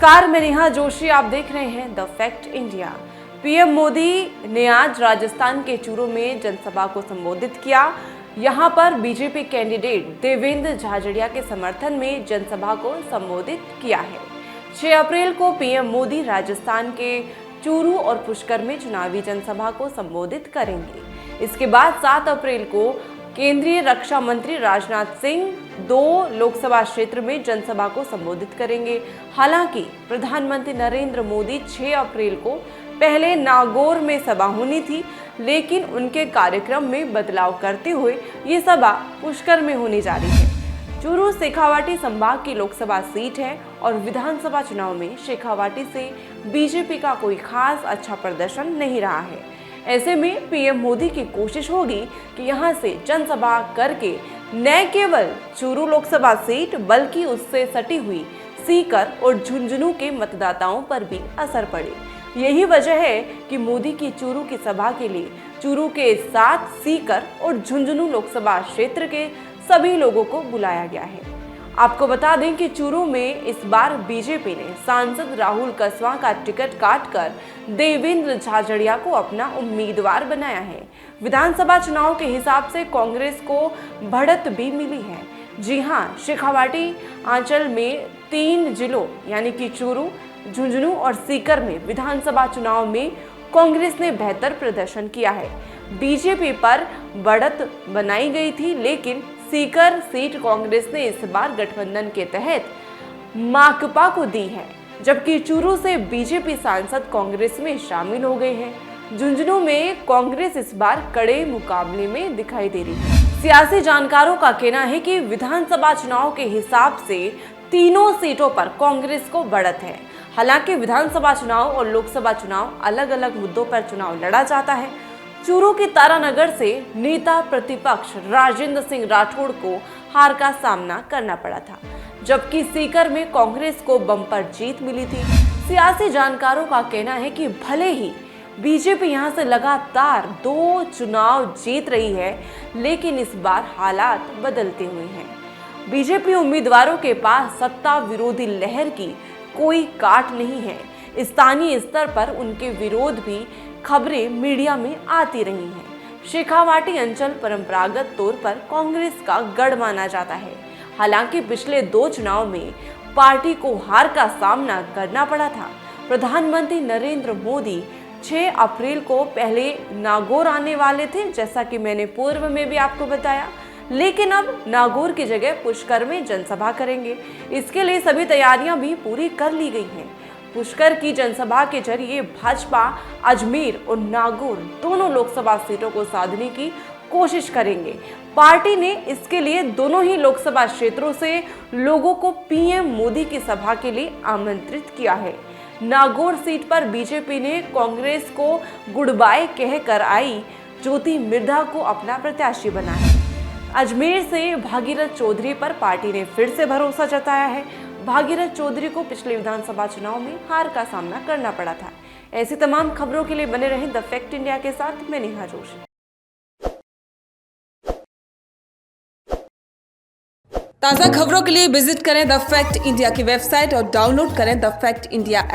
नमस्कार, मैं नेहा जोशी। आप देख रहे हैं the fact India. PM Modi ने आज राजस्थान के चूरू में जनसभा को संबोधित किया। यहां पर बीजेपी कैंडिडेट देवेंद्र झाझड़िया के समर्थन में जनसभा को संबोधित किया है। 6 अप्रैल को पीएम मोदी राजस्थान के चूरू और पुष्कर में चुनावी जनसभा को संबोधित करेंगे। इसके बाद 7 अप्रैल को केंद्रीय रक्षा मंत्री राजनाथ सिंह 2 लोकसभा क्षेत्र में जनसभा को संबोधित करेंगे। हालांकि प्रधानमंत्री नरेंद्र मोदी 6 अप्रैल को पहले नागौर में सभा होनी थी, लेकिन उनके कार्यक्रम में बदलाव करते हुए ये सभा पुष्कर में होने जा रही है। चूरू शेखावाटी संभाग की लोकसभा सीट है और विधानसभा चुनाव में शेखावाटी से बीजेपी का कोई खास अच्छा प्रदर्शन नहीं रहा है। ऐसे में पीएम मोदी की कोशिश होगी कि यहां से जनसभा करके न केवल चूरू लोकसभा सीट बल्कि उससे सटी हुई सीकर और झुंझुनू के मतदाताओं पर भी असर पड़े। यही वजह है कि मोदी की चूरू की सभा के लिए चूरू के 7 सीकर और झुंझुनू लोकसभा क्षेत्र के सभी लोगों को बुलाया गया है। आपको बता दें कि चूरू में इस बार बीजेपी ने सांसद राहुल कसवा का टिकट काटकर देवेंद्र झाझड़िया को अपना उम्मीदवार बनाया है। विधानसभा चुनाव के हिसाब से कांग्रेस को बढ़त भी मिली है। जी हां, शेखावाटी अंचल में 3 जिलों यानी कि चूरू, झुंझुनू और सीकर में विधानसभा चुनाव में कांग्रेस ने बेहतर प्रदर्शन किया है। बीजेपी पर बढ़त बनाई गई थी, लेकिन सीकर सीट कांग्रेस ने इस बार गठबंधन के तहत माकपा को दी है, जबकि चूरू से बीजेपी सांसद कांग्रेस में शामिल हो गए हैं। झुंझुनू में कांग्रेस इस बार कड़े मुकाबले में दिखाई दे रही है। सियासी जानकारों का कहना है कि विधानसभा चुनाव के हिसाब से तीनों सीटों पर कांग्रेस को बढ़त है। हालांकि विधानसभा चुनाव और लोकसभा चुनाव अलग अलग मुद्दों पर चुनाव लड़ा जाता है। चूरू के तारानगर से नेता प्रतिपक्ष राजेंद्र सिंह राठौड़ को हार का सामना करना पड़ा था, जबकि सीकर में कांग्रेस को बम्पर जीत मिली थी। सियासी जानकारों का कहना है कि भले ही बीजेपी यहां से लगातार 2 चुनाव जीत रही है, लेकिन इस बार हालात बदलते हुए हैं। बीजेपी उम्मीदवारों के पास सत्ता विरोधी लहर की कोई काट नहीं है। स्थानीय स्तर पर उनके विरोध भी खबरें मीडिया में आती रही हैं। शेखावाटी अंचल परंपरागत तौर पर कांग्रेस का गढ़ माना जाता है। हालांकि पिछले 2 चुनाव में पार्टी को हार का सामना करना पड़ा था। प्रधानमंत्री नरेंद्र मोदी 6 अप्रैल को पहले नागौर आने वाले थे, जैसा कि मैंने पूर्व में भी आपको बताया, लेकिन अब नागौर की जगह पुष्कर में जनसभा करेंगे। इसके लिए सभी तैयारियां भी पूरी कर ली गई हैं। पुष्कर की जनसभा के जरिए भाजपा अजमेर और नागौर दोनों लोकसभा सीटों को साधने की कोशिश करेंगे। पार्टी ने इसके लिए दोनों ही लोकसभा क्षेत्रों से लोगों को पीएम मोदी की सभा के लिए आमंत्रित किया है। नागौर सीट पर बीजेपी ने कांग्रेस को गुड बाय कहकर आई ज्योति मिर्धा को अपना प्रत्याशी बनाया है। अजमेर से भागीरथ चौधरी पर पार्टी ने फिर से भरोसा जताया है। भागीरथ चौधरी को पिछले विधानसभा चुनाव में हार का सामना करना पड़ा था। ऐसी तमाम खबरों के लिए बने रहें द फैक्ट इंडिया के साथ। मैं नेहा जोशी। ताज़ा खबरों के लिए विजिट करें द फैक्ट इंडिया की वेबसाइट और डाउनलोड करें द फैक्ट इंडिया ऐप।